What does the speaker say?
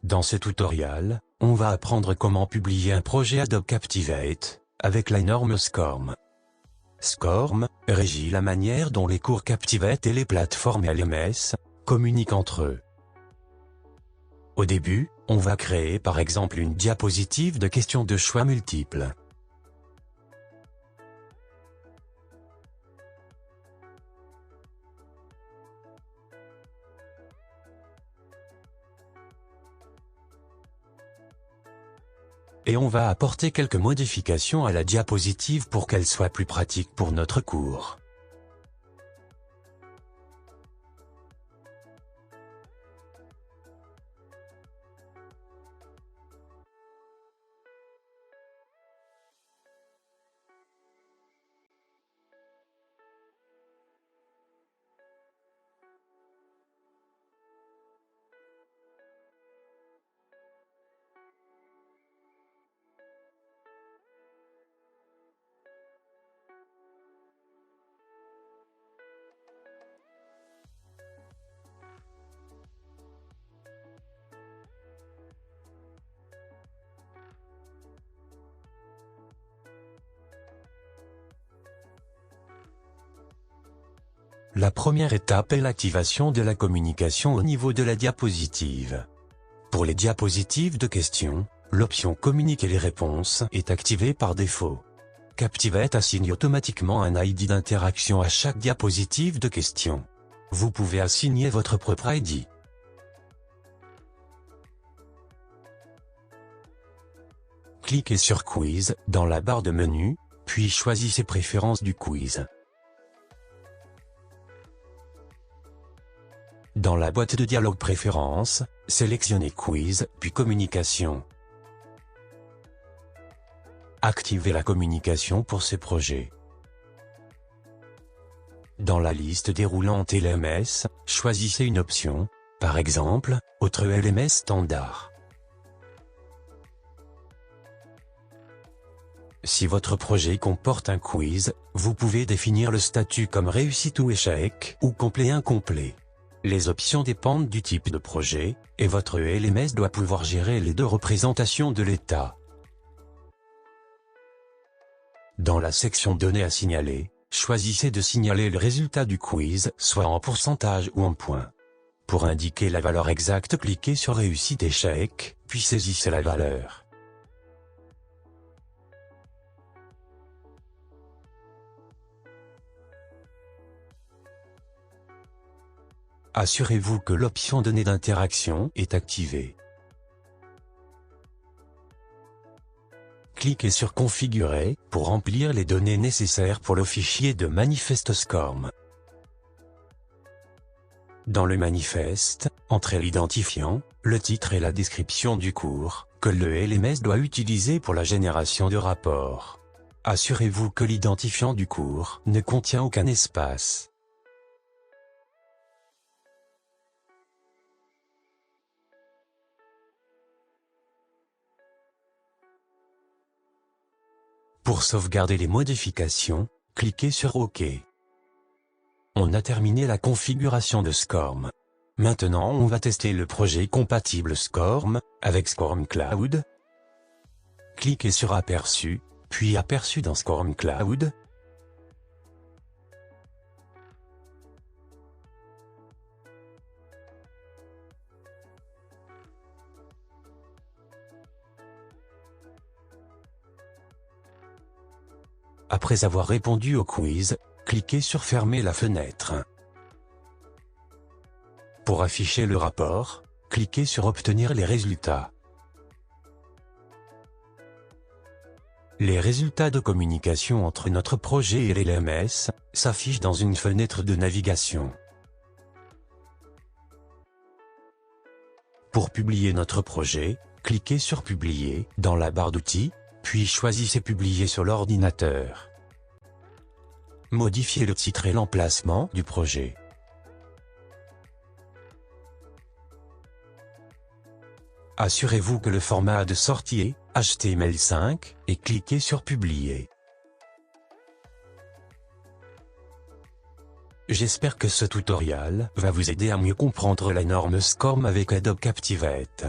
Dans ce tutoriel, on va apprendre comment publier un projet Adobe Captivate, avec la norme SCORM. SCORM régit la manière dont les cours Captivate et les plateformes LMS communiquent entre eux. Au début, on va créer par exemple une diapositive de questions de choix multiples. Et on va apporter quelques modifications à la diapositive pour qu'elle soit plus pratique pour notre cours. La première étape est l'activation de la communication au niveau de la diapositive. Pour les diapositives de questions, l'option Communiquer les réponses est activée par défaut. Captivate assigne automatiquement un ID d'interaction à chaque diapositive de questions. Vous pouvez assigner votre propre ID. Cliquez sur Quiz dans la barre de menu, puis choisissez Préférences du quiz. Dans la boîte de dialogue Préférences, sélectionnez Quiz, puis Communication. Activez la communication pour ce projet. Dans la liste déroulante LMS, choisissez une option, par exemple, Autre LMS standard. Si votre projet comporte un quiz, vous pouvez définir le statut comme réussite ou échec, ou complet incomplet. Les options dépendent du type de projet, et votre LMS doit pouvoir gérer les deux représentations de l'état. Dans la section Données à signaler, choisissez de signaler le résultat du quiz, soit en pourcentage ou en points. Pour indiquer la valeur exacte, cliquez sur Réussite-échec, puis saisissez la valeur. Assurez-vous que l'option Données d'interaction est activée. Cliquez sur Configurer pour remplir les données nécessaires pour le fichier de manifeste SCORM. Dans le manifeste, entrez l'identifiant, le titre et la description du cours, que le LMS doit utiliser pour la génération de rapports. Assurez-vous que l'identifiant du cours ne contient aucun espace. Pour sauvegarder les modifications, cliquez sur OK. On a terminé la configuration de SCORM. Maintenant on va tester le projet compatible SCORM, avec SCORM Cloud. Cliquez sur Aperçu, puis Aperçu dans SCORM Cloud. Après avoir répondu au quiz, cliquez sur Fermer la fenêtre. Pour afficher le rapport, cliquez sur Obtenir les résultats. Les résultats de communication entre notre projet et l'LMS s'affichent dans une fenêtre de navigation. Pour publier notre projet, cliquez sur Publier dans la barre d'outils, puis choisissez Publier sur l'ordinateur. Modifiez le titre et l'emplacement du projet. Assurez-vous que le format de sortie est HTML5 et cliquez sur Publier. J'espère que ce tutoriel va vous aider à mieux comprendre la norme SCORM avec Adobe Captivate.